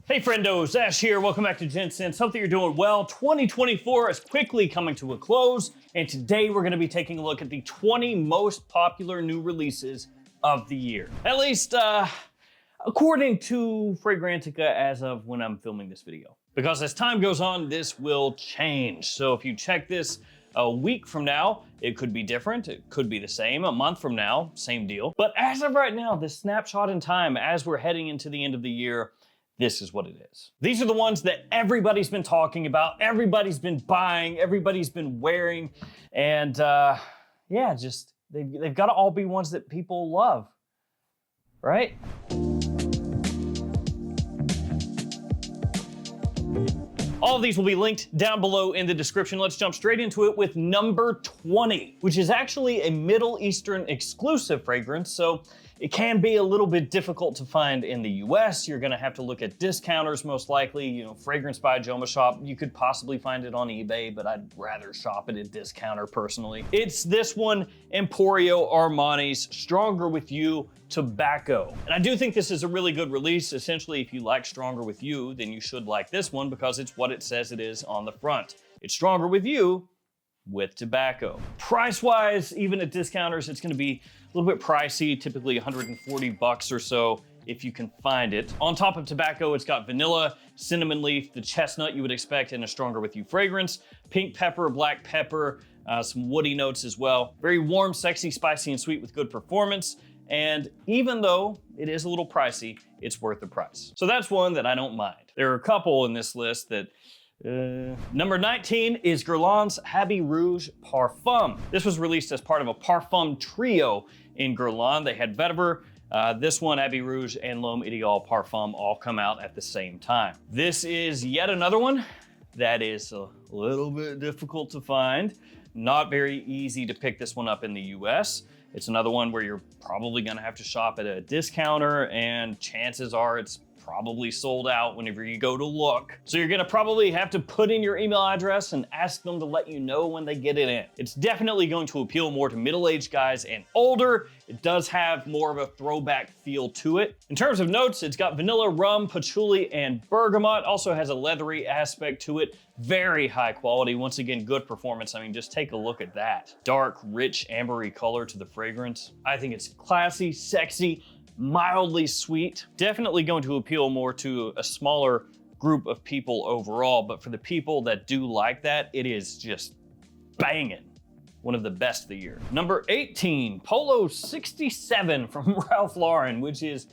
Hey friendos, Ash here. Welcome back to Gents. Hope that you're doing well. 2024 is quickly coming to a close, and today we're going to be taking a look at the 20 most popular new releases of the year. At least, according to Fragrantica as of when I'm filming this video. Because as time goes on, this will change. So if you check this a week from now, it could be different. It could be the same. A month from now, same deal. But as of right now, this snapshot in time, as we're heading into the end of the year, this is what it is. These are the ones that everybody's been talking about, everybody's been buying, everybody's been wearing, and yeah, just they've got to all be ones that people love, right? All of these will be linked down below in the description. Let's jump straight into it with number 20, which is actually a Middle Eastern exclusive fragrance, so it can be a little bit difficult to find in the US. You're gonna have to look at discounters most likely. You know, Fragrance by JOMASHOP, you could possibly find it on eBay, but I'd rather shop at a discounter personally. It's this one, Emporio Armani's Stronger With You Tobacco. And I do think this is a really good release. Essentially, if you like Stronger With You, then you should like this one because it's what it says it is on the front. It's Stronger With You with tobacco. Price-wise, even at discounters, it's gonna be a little bit pricey, typically 140 bucks or so if you can find it. On top of tobacco, it's got vanilla, cinnamon leaf, the chestnut you would expect in a Stronger With You fragrance, pink pepper, black pepper, some woody notes as well. Very warm, sexy, spicy, and sweet with good performance. And even though it is a little pricey, it's worth the price. So that's one that I don't mind. There are a couple in this list that number 19 is Guerlain's Habit Rouge Parfum. This was released as part of a Parfum trio in Guerlain. They had Vetiver, this one, Habit Rouge, and L'Homme Ideal Parfum all come out at the same time. This is yet another one that is a little bit difficult to find. Not very easy to pick this one up in the US. It's another one where you're probably gonna have to shop at a discounter, and chances are it's probably sold out whenever you go to look. So you're gonna probably have to put in your email address and ask them to let you know when they get it in. It's definitely going to appeal more to middle-aged guys and older. It does have more of a throwback feel to it. In terms of notes, it's got vanilla, rum, patchouli, and bergamot. Also has a leathery aspect to it. Very high quality. Once again, good performance. I mean, just take a look at that. Dark, rich, ambery color to the fragrance. I think it's classy, sexy, mildly sweet. Definitely going to appeal more to a smaller group of people overall, but for the people that do like that, it is just banging. One of the best of the year. Number 18, Polo 67 from Ralph Lauren, which is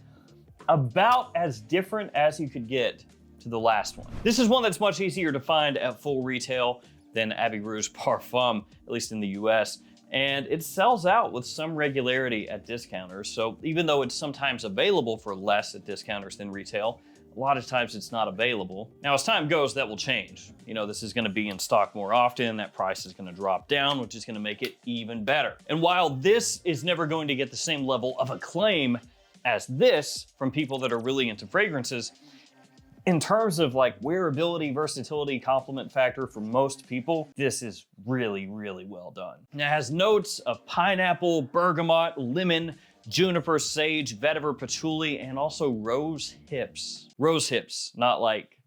about as different as you could get to the last one. This is one that's much easier to find at full retail than Habit Rouge Parfum, at least in the US. And it sells out with some regularity at discounters. So even though it's sometimes available for less at discounters than retail, a lot of times it's not available. Now, as time goes, that will change. You know, this is gonna be in stock more often, that price is gonna drop down, which is gonna make it even better. And while this is never going to get the same level of acclaim as this from people that are really into fragrances, in terms of like wearability, versatility, compliment factor for most people, this is really, really well done. It has notes of pineapple, bergamot, lemon, juniper, sage, vetiver, patchouli, and also rose hips. Rose hips, not like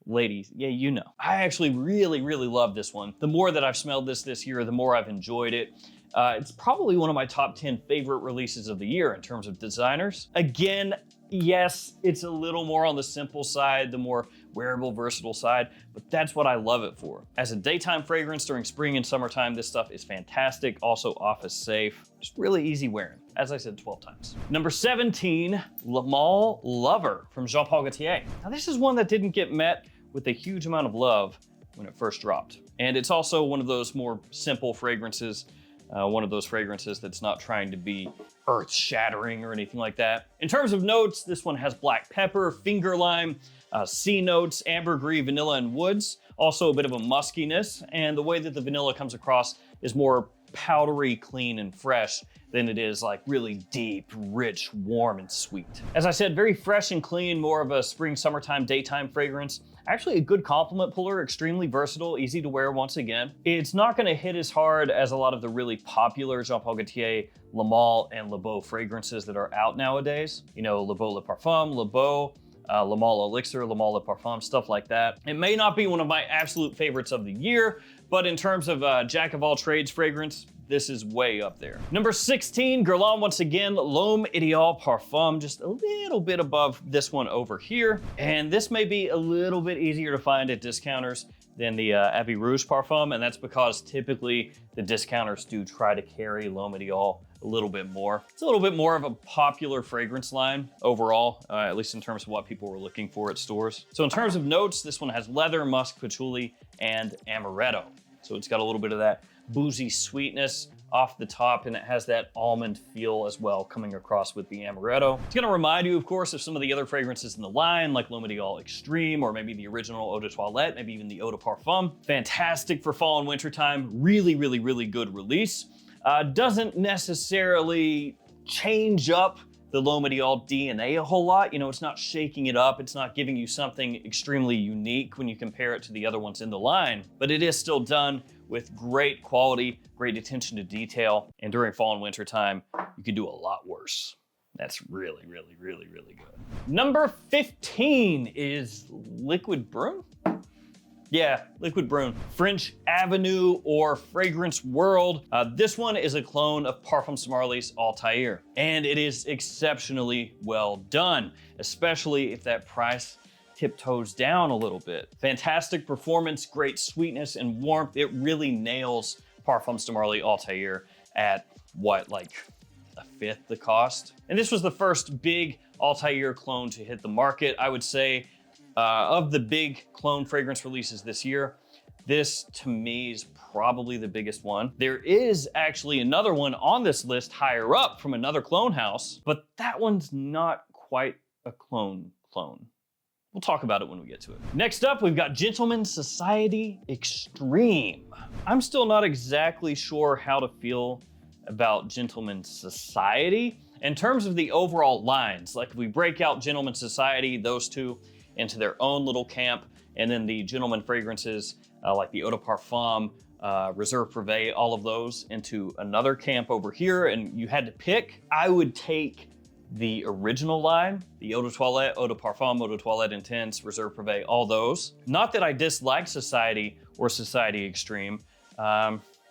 ladies, yeah, you know. I actually really, really love this one. The more that I've smelled this year, the more I've enjoyed it. It's probably one of my top 10 favorite releases of the year in terms of designers. Again, yes, it's a little more on the simple side, the more wearable, versatile side, but that's what I love it for. As a daytime fragrance during spring and summertime, this stuff is fantastic. Also office safe, just really easy wearing. As I said 12 times. Number 17, Le Male Lover from Jean Paul Gaultier. Now this is one that didn't get met with a huge amount of love when it first dropped. And it's also one of those more simple fragrances, one of those fragrances that's not trying to be earth-shattering or anything like that. In terms of notes, this one has black pepper, finger lime, sea notes, ambergris, vanilla, and woods. Also a bit of a muskiness, and the way that the vanilla comes across is more powdery, clean, and fresh than it is like really deep, rich, warm, and sweet. As I said, very fresh and clean, more of a spring, summertime, daytime fragrance. Actually a good compliment puller, extremely versatile, easy to wear once again. It's not gonna hit as hard as a lot of the really popular Jean Paul Gaultier, Le Male, and Le Beau fragrances that are out nowadays. You know, Le Beau Le Parfum, Le Beau, Le Male Elixir, Le Male Parfum, stuff like that. It may not be one of my absolute favorites of the year, but in terms of jack of all trades fragrance, this is way up there. Number 16, Guerlain once again, L'Homme Ideal Parfum, just a little bit above this one over here. And this may be a little bit easier to find at discounters than the Abbey Rouge Parfum, and that's because typically the discounters do try to carry L'Homme Ideal a little bit more. It's a little bit more of a popular fragrance line overall, at least in terms of what people were looking for at stores. So in terms of notes, this one has leather, musk, patchouli, and amaretto. So it's got a little bit of that boozy sweetness off the top, and it has that almond feel as well coming across with the amaretto. It's gonna remind you, of course, of some of the other fragrances in the line, like L'Homme Ideal Extreme, or maybe the original Eau de Toilette, maybe even the Eau de Parfum. Fantastic for fall and winter time. Really, really, really good release. Doesn't necessarily change up the L'Homme Ideal DNA a whole lot. You know, it's not shaking it up. It's not giving you something extremely unique when you compare it to the other ones in the line, but it is still done with great quality, great attention to detail. And during fall and winter time, you can do a lot worse. That's really, really, really, really good. Number 15 is Liquid Brune. Yeah, Liquid Brune. French Avenue or Fragrance World. This one is a clone of Parfums de Marly's ALTHAIR, and it is exceptionally well done, especially if that price tiptoes down a little bit. Fantastic performance, great sweetness and warmth. It really nails Parfums de Marly ALTHAIR at what, like a fifth the cost? And this was the first big ALTHAIR clone to hit the market. I would say of the big clone fragrance releases this year, this to me is probably the biggest one. There is actually another one on this list higher up from another clone house, but that one's not quite a clone. We'll talk about it when we get to it. Next up, we've got Gentleman's Society Extreme. I'm still not exactly sure how to feel about Gentleman's Society. In terms of the overall lines, like if we break out Gentleman's Society, those two, into their own little camp, and then the gentleman fragrances like the Eau de Parfum, Reserve Privé, all of those into another camp over here, and you had to pick, I would take the original line, the Eau de Toilette, Eau de Parfum, Eau de Toilette Intense, Reserve Privé, all those. Not that I dislike Society or Society Extreme,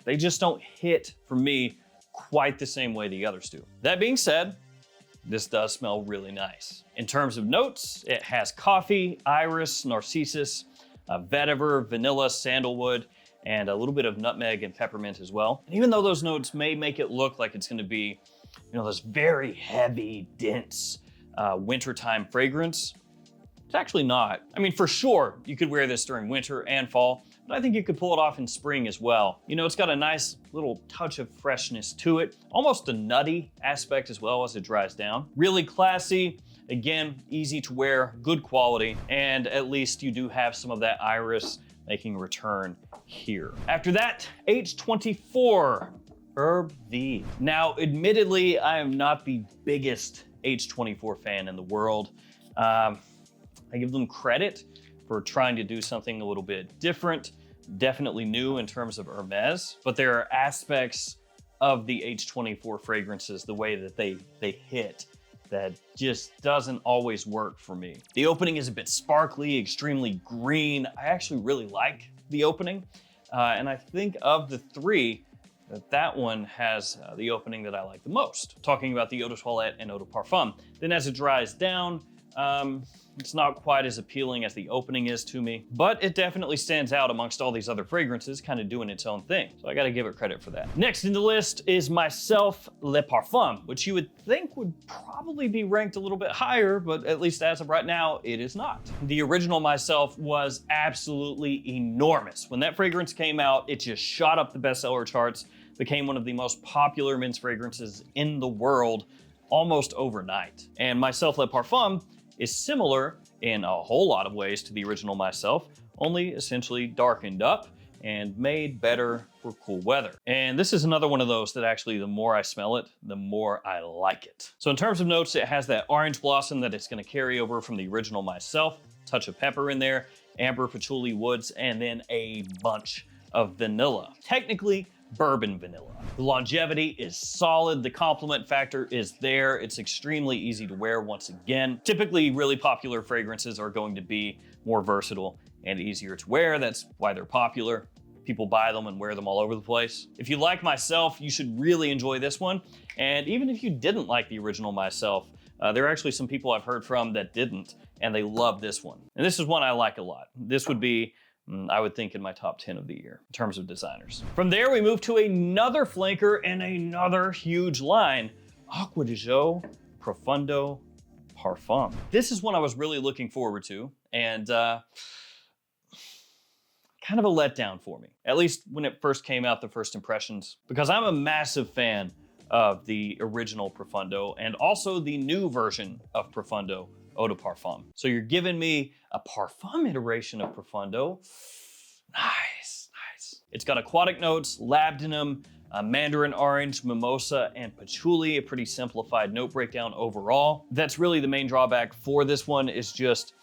they just don't hit for me quite the same way the others do. That being said, this does smell really nice. In terms of notes, it has coffee, iris, narcissus, vetiver, vanilla, sandalwood, and a little bit of nutmeg and peppermint as well. And even though those notes may make it look like it's gonna be, you know, this very heavy, dense wintertime fragrance, it's actually not. I mean, for sure, you could wear this during winter and fall, but I think you could pull it off in spring as well. You know, it's got a nice little touch of freshness to it, almost a nutty aspect as well as it dries down. Really classy, again, easy to wear, good quality, and at least you do have some of that iris making a return here. After that, H24 Herb V. Now, admittedly, I am not the biggest H24 fan in the world. I give them credit for trying to do something a little bit different, definitely new in terms of Hermes, but there are aspects of the H24 fragrances, the way that they hit, that just doesn't always work for me. The opening is a bit sparkly, extremely green. I actually really like the opening, and I think of the three, that one has the opening that I like the most, talking about the Eau de Toilette and Eau de Parfum. Then as it dries down, it's not quite as appealing as the opening is to me, but it definitely stands out amongst all these other fragrances, kind of doing its own thing. So I gotta give it credit for that. Next in the list is Myself Le Parfum, which you would think would probably be ranked a little bit higher, but at least as of right now, it is not. The original Myself was absolutely enormous. When that fragrance came out, it just shot up the bestseller charts, became one of the most popular men's fragrances in the world almost overnight. And Myself Le Parfum is similar in a whole lot of ways to the original Myself, only essentially darkened up and made better for cool weather. And this is another one of those that actually, the more I smell it, the more I like it. So in terms of notes, it has that orange blossom that it's gonna carry over from the original Myself, touch of pepper in there, amber, patchouli, woods, and then a bunch of vanilla. Technically, bourbon vanilla. The longevity is solid, the compliment factor is there, it's extremely easy to wear once again. Typically, really popular fragrances are going to be more versatile and easier to wear. That's why they're popular. People buy them and wear them all over the place. If you like myself, you should really enjoy this one. And even if you didn't like the original myself, there are actually some people I've heard from that didn't, and they love this one. And this is one I like a lot. This would be, I would think, in my top 10 of the year in terms of designers. From there, we move to another flanker and another huge line, Acqua di Gio Profondo Parfum. This is one I was really looking forward to, and kind of a letdown for me, at least when it first came out, the first impressions, because I'm a massive fan of the original Profondo and also the new version of Profondo Eau de Parfum. So you're giving me a parfum iteration of Profondo. Nice, nice. It's got aquatic notes, labdanum, mandarin orange, mimosa, and patchouli, a pretty simplified note breakdown overall. That's really the main drawback for this one, is just,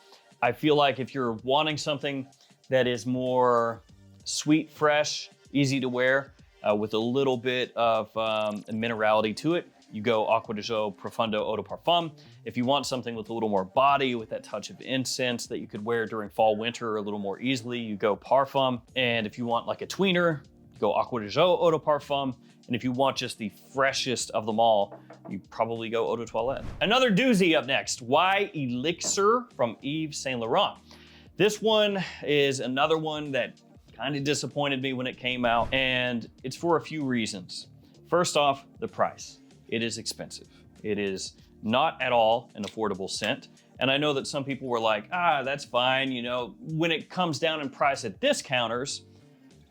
I feel like if you're wanting something that is more sweet, fresh, easy to wear, with a little bit of minerality to it, you go Acqua di Gio Profondo Eau de Parfum. If you want something with a little more body, with that touch of incense that you could wear during fall, winter a little more easily, you go Parfum. And if you want like a tweener, you go Acqua di Gio Eau de Parfum. And if you want just the freshest of them all, you probably go Eau de Toilette. Another doozy up next, Y Elixir from Yves Saint Laurent. This one is another one that kind of disappointed me when it came out, and it's for a few reasons. First off, the price. It is expensive. It is not at all an affordable scent. And I know that some people were like, that's fine. You know, when it comes down in price at discounters,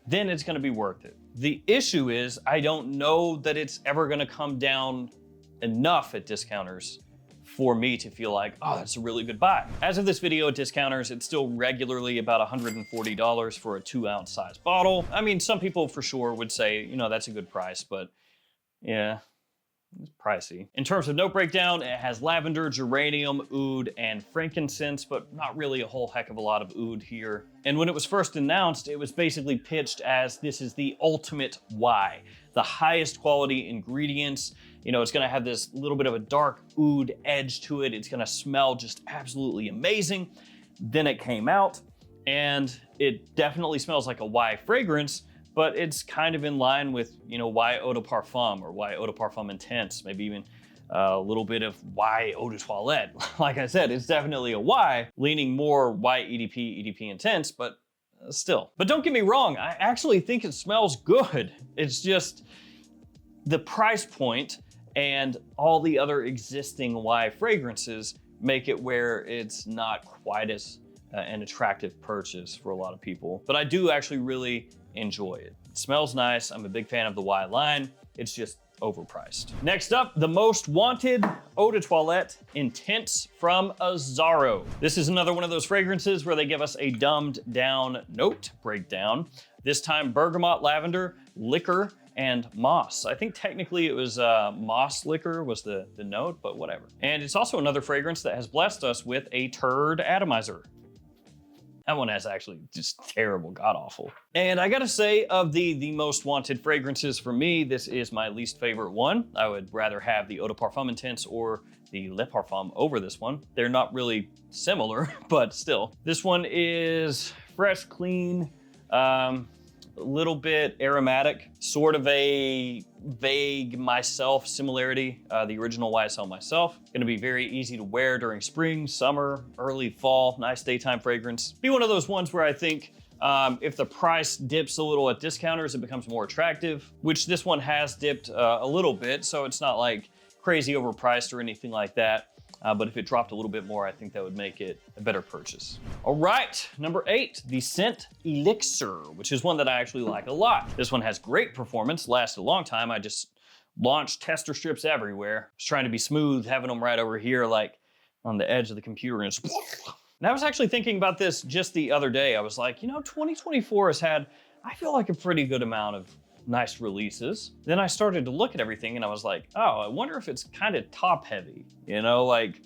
then it's gonna be worth it. The issue is, I don't know that it's ever gonna come down enough at discounters for me to feel like, that's a really good buy. As of this video at discounters, it's still regularly about $140 for a 2-ounce size bottle. I mean, some people for sure would say, you know, that's a good price, but yeah, it's pricey. In terms of note breakdown, it has lavender, geranium, oud, and frankincense, but not really a whole heck of a lot of oud here. And when it was first announced, it was basically pitched as this is the ultimate Y, the highest quality ingredients. You know, it's gonna have this little bit of a dark oud edge to it. It's gonna smell just absolutely amazing. Then it came out, and it definitely smells like a Y fragrance, but it's kind of in line with, you know, Y Eau de Parfum or Y Eau de Parfum Intense, maybe even a little bit of Y Eau de Toilette. Like I said, it's definitely a Y, leaning more Y EDP Intense, but still. But don't get me wrong, I actually think it smells good. It's just the price point and all the other existing Y fragrances make it where it's not quite as an attractive purchase for a lot of people. But I do actually really enjoy it. It smells nice. I'm a big fan of the Y line. It's just overpriced. Next up, the most wanted Eau de Toilette Intense from Azzaro. This is another one of those fragrances where they give us a dumbed down note breakdown. This time bergamot, lavender, liquor, and moss. I think technically it was moss liquor was the note, but whatever. And it's also another fragrance that has blessed us with a turd atomizer. That one has actually just terrible, god-awful. And I gotta say, of the most wanted fragrances for me, this is my least favorite one. I would rather have the Eau de Parfum Intense or the Le Parfum over this one. They're not really similar, but still. This one is fresh, clean, a little bit aromatic, sort of a vague myself similarity, the original YSL myself. Gonna be very easy to wear during spring, summer, early fall, nice daytime fragrance. Be one of those ones where I think if the price dips a little at discounters, it becomes more attractive, which this one has dipped a little bit, so it's not like crazy overpriced or anything like that. But if it dropped a little bit more, I think that would make it a better purchase. All right, number 8, the Scent Elixir, which is one that I actually like a lot. This one has great performance, lasted a long time. I just launched tester strips everywhere. I was trying to be smooth, having them right over here, like on the edge of the computer. And I was actually thinking about this just the other day. I was like, you know, 2024 has had, I feel like, a pretty good amount of nice releases. Then I started to look at everything and I was like, oh, I wonder if it's kind of top heavy, you know, like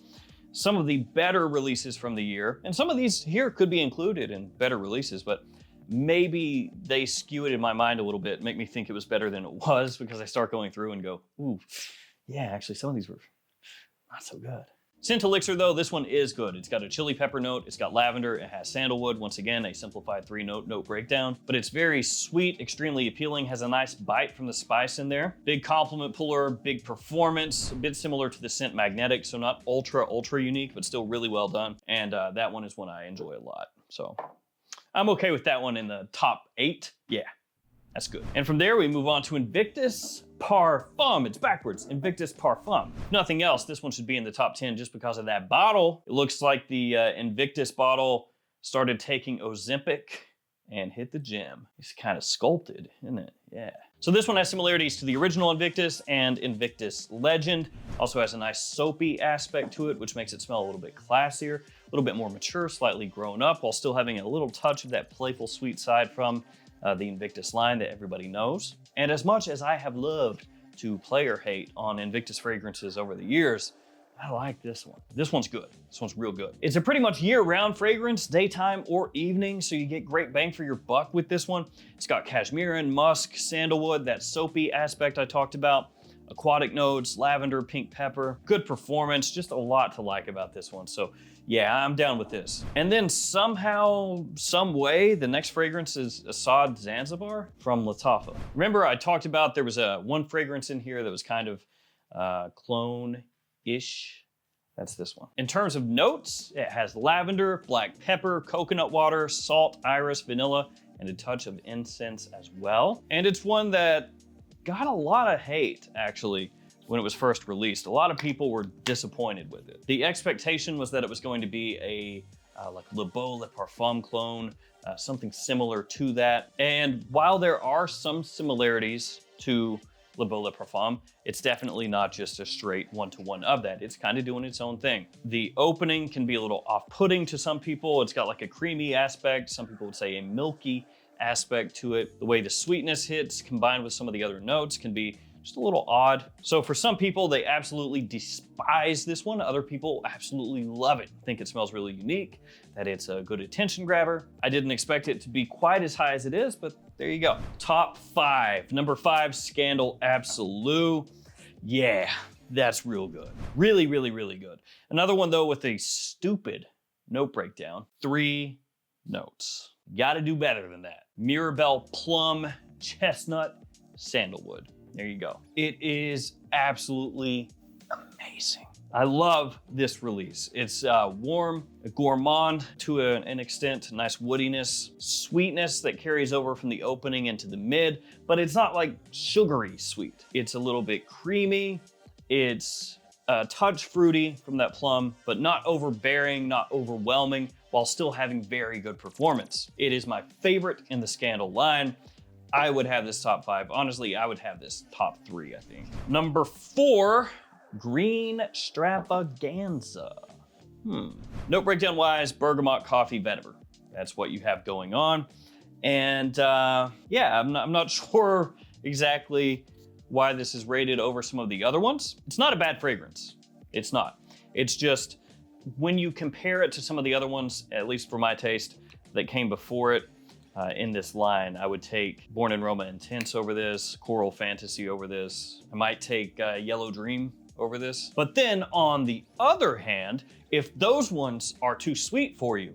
some of the better releases from the year. And some of these here could be included in better releases, but maybe they skew it in my mind a little bit, make me think it was better than it was, because I start going through and go, ooh, yeah, actually some of these were not so good. Scent elixir though, this one is good. It's got a chili pepper note, it's got lavender, it has sandalwood, once again, a simplified 3-note breakdown, but it's very sweet, extremely appealing, has a nice bite from the spice in there. Big compliment puller, big performance, a bit similar to the scent magnetic, so not ultra unique, but still really well done. And that one is one I enjoy a lot. So I'm okay with that one in the top 8. Yeah, that's good. And from there, we move on to Invictus Parfum. It's backwards, Invictus Parfum. Nothing else, this one should be in the top 10 just because of that bottle. It looks like the Invictus bottle started taking Ozempic and hit the gym. It's kind of sculpted, isn't it? Yeah. So this one has similarities to the original Invictus and Invictus Legend. Also has a nice soapy aspect to it, which makes it smell a little bit classier, a little bit more mature, slightly grown up, while still having a little touch of that playful sweet side from the Invictus line that everybody knows. And as much as I have loved to play or hate on Invictus fragrances over the years, I like this one. This one's good. This one's real good. It's a pretty much year-round fragrance, daytime or evening, so you get great bang for your buck with this one. It's got cashmere, musk, sandalwood, that soapy aspect I talked about, aquatic notes, lavender, pink pepper, good performance, just a lot to like about this one. So yeah, I'm down with this. And then somehow, some way, the next fragrance is Assad Zanzibar from Lattafa. Remember I talked about there was one fragrance in here that was kind of clone-ish. That's this one. In terms of notes, it has lavender, black pepper, coconut water, salt, iris, vanilla, and a touch of incense as well. And it's one that got a lot of hate, actually, when it was first released. A lot of people were disappointed with it. The expectation was that it was going to be a like Le Beau Le Parfum clone, something similar to that. And while there are some similarities to Le Beau Le Parfum, it's definitely not just a straight one-to-one of that. It's kind of doing its own thing. The opening can be a little off-putting to some people. It's got like a creamy aspect. Some people would say a milky aspect to it. The way the sweetness hits combined with some of the other notes can be just a little odd. So for some people, they absolutely despise this one. Other people absolutely love it. Think it smells really unique, that it's a good attention grabber. I didn't expect it to be quite as high as it is, but there you go. Top 5. Number 5, Scandal Absolute. Yeah, that's real good. Really good. Another one though with a stupid note breakdown. 3 notes. Gotta do better than that. Mirabelle Plum, Chestnut, Sandalwood. There you go. It is absolutely amazing. I love this release. It's warm, gourmand to an extent, nice woodiness, sweetness that carries over from the opening into the mid, but it's not like sugary sweet. It's a little bit creamy. It's a touch fruity from that plum, but not overbearing, not overwhelming, while still having very good performance. It is my favorite in the Scandal line. I would have this top 5. Honestly, I would have this top 3, I think. Number 4, Green Stravaganza. Note breakdown wise, bergamot, coffee, vetiver. That's what you have going on. And yeah, I'm not sure exactly why this is rated over some of the other ones. It's not a bad fragrance. It's not. It's just when you compare it to some of the other ones, at least for my taste, that came before it, in this line, I would take Born in Roma Intense over this, Coral Fantasy over this. I might take Yellow Dream over this. But then on the other hand, if those ones are too sweet for you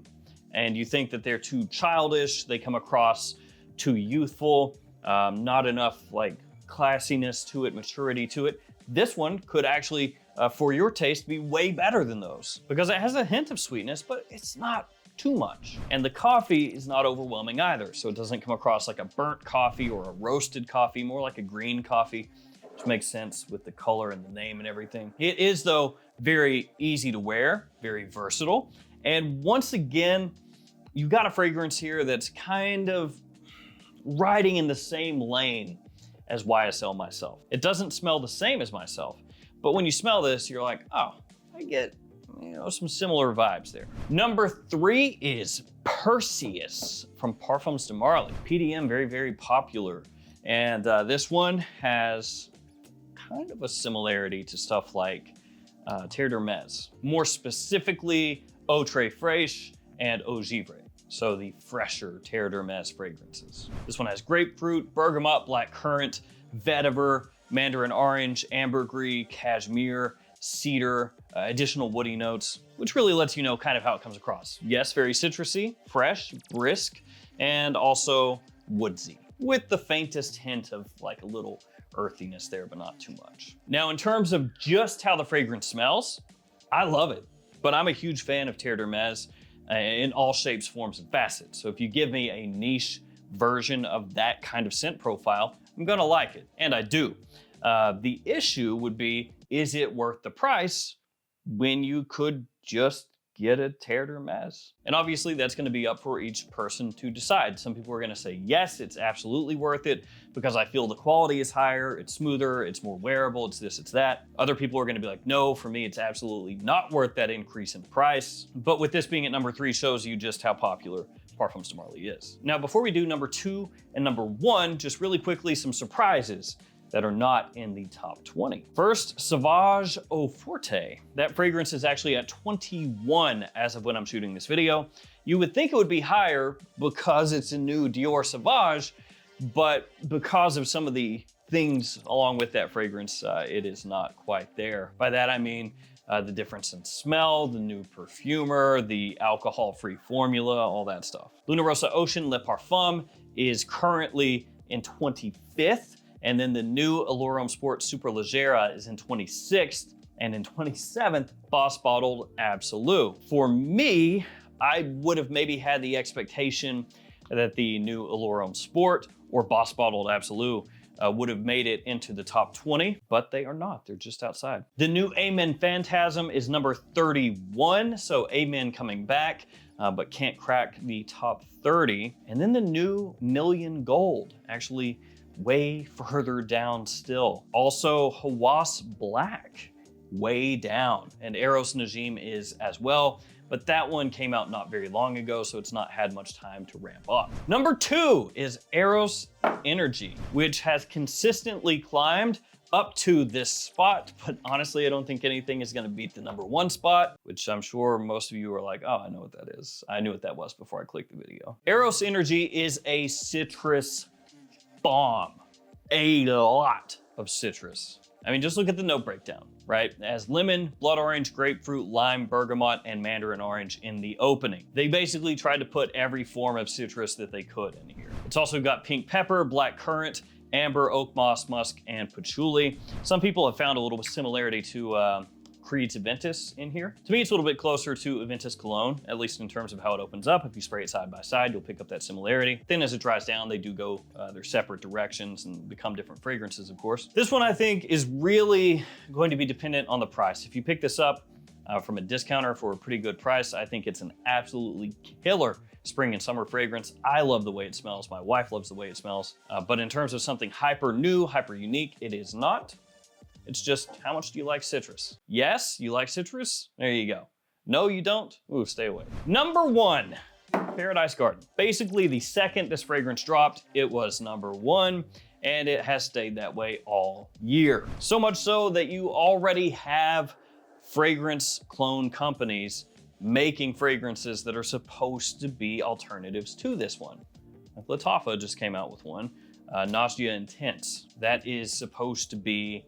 and you think that they're too childish, they come across too youthful, not enough like classiness to it, maturity to it, this one could actually, for your taste, be way better than those because it has a hint of sweetness, but it's not too much. And the coffee is not overwhelming either, so it doesn't come across like a burnt coffee or a roasted coffee, more like a green coffee, which makes sense with the color and the name and everything. It is, though, very easy to wear, very versatile. And once again, you got a fragrance here that's kind of riding in the same lane as YSL Myself. It doesn't smell the same as Myself, but when you smell this, you're like, oh, I get some similar vibes there. Number 3 is Perseus from Parfums de Marly. PDM, very popular. And this one has kind of a similarity to stuff like Terre d'Hermès. More specifically, Eau Très Fraîche and Eau Givre. So the fresher Terre d'Hermes fragrances. This one has grapefruit, bergamot, blackcurrant, vetiver, mandarin orange, ambergris, cashmere, cedar, additional woody notes, which really lets you know kind of how it comes across. Yes, very citrusy, fresh, brisk, and also woodsy, with the faintest hint of like a little earthiness there, but not too much. Now, in terms of just how the fragrance smells, I love it, but I'm a huge fan of Terre d'Hermes in all shapes, forms, and facets. So if you give me a niche version of that kind of scent profile, I'm gonna like it, and I do. The issue would be, is it worth the price when you could just get a Terre d'Hermes? And obviously that's gonna be up for each person to decide. Some people are gonna say, yes, it's absolutely worth it because I feel the quality is higher, it's smoother, it's more wearable, it's this, it's that. Other people are gonna be like, no, for me, it's absolutely not worth that increase in price. But with this being at number 3 shows you just how popular Parfums de Marly is. Now, before we do number 2 and number 1, just really quickly, some surprises that are not in the top 20. First, Sauvage Eau Forte. That fragrance is actually at 21 as of when I'm shooting this video. You would think it would be higher because it's a new Dior Sauvage, but because of some of the things along with that fragrance, it is not quite there. By that I mean the difference in smell, the new perfumer, the alcohol-free formula, all that stuff. Luna Rossa Ocean Le Parfum is currently in 25th. And then the new Allure Homme Sport Super Leggera is in 26th, and in 27th, Boss Bottled Absolute. For me, I would have maybe had the expectation that the new Allure Homme Sport or Boss Bottled Absolute would have made it into the top 20, but they are not, they're just outside. The new Amen Phantasm is number 31, so Amen coming back, but can't crack the top 30. And then the new Million Gold, actually way further down still. Also, Hawass Black, way down. And Eros Najim is as well, but that one came out not very long ago, so it's not had much time to ramp up. Number 2 is Eros Energy, which has consistently climbed up to this spot, but honestly, I don't think anything is gonna beat the number 1 spot, which I'm sure most of you are like, oh, I know what that is. I knew what that was before I clicked the video. Eros Energy is a citrus bomb. A lot of citrus. I mean, just look at the note breakdown, right? It has lemon, blood orange, grapefruit, lime, bergamot, and mandarin orange in the opening. They basically tried to put every form of citrus that they could in here. It's also got pink pepper, black currant, amber, oak moss, musk, and patchouli. Some people have found a little similarity to Creed's Aventus in here. To me, it's a little bit closer to Aventus Cologne, at least in terms of how it opens up. If you spray it side by side, you'll pick up that similarity. Then as it dries down, they do go their separate directions and become different fragrances, of course. This one, I think, is really going to be dependent on the price. If you pick this up from a discounter for a pretty good price, I think it's an absolutely killer spring and summer fragrance. I love the way it smells. My wife loves the way it smells. But in terms of something hyper new, hyper unique, it is not. It's just, how much do you like citrus? Yes, you like citrus? There you go. No, you don't? Ooh, stay away. Number 1, Paradise Garden. Basically, the second this fragrance dropped, it was number 1, and it has stayed that way all year. So much so that you already have fragrance clone companies making fragrances that are supposed to be alternatives to this one. Like Lattafa just came out with one, Nausea Intense. That is supposed to be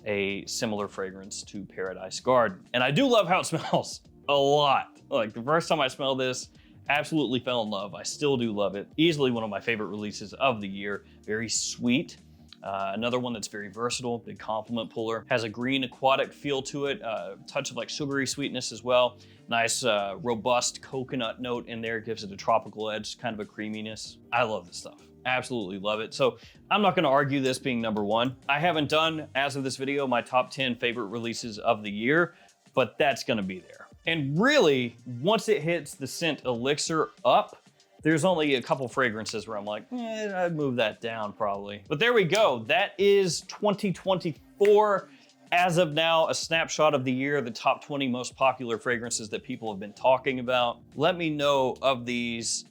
a similar fragrance to Paradise Garden. And I do love how it smells a lot. Like the first time I smelled this, absolutely fell in love. I still do love it. Easily one of my favorite releases of the year. Very sweet. Another one that's very versatile, big compliment puller. Has a green aquatic feel to it, a touch of like sugary sweetness as well. Nice robust coconut note in there, gives it a tropical edge, kind of a creaminess. I love this stuff. Absolutely love it. So I'm not gonna argue this being number 1. I haven't done, as of this video, my top 10 favorite releases of the year, but that's gonna be there. And really, once it hits the scent elixir up, there's only a couple fragrances where I'm like, I'd move that down probably. But there we go. That is 2024. As of now, a snapshot of the year, the top 20 most popular fragrances that people have been talking about. Let me know of these,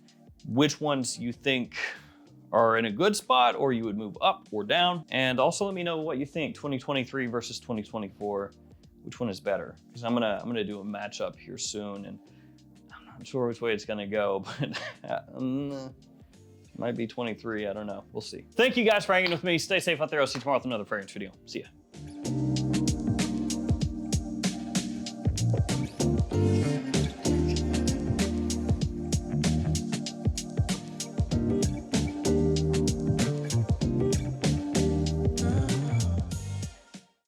which ones you think are in a good spot or you would move up or down. And also let me know what you think, 2023 versus 2024, which one is better? Because I'm gonna do a matchup here soon, and I'm not not sure which way it's gonna go, but might be 23, I don't know. We'll see. Thank you guys for hanging with me. Stay safe out there. I'll see you tomorrow with another fragrance video. See ya.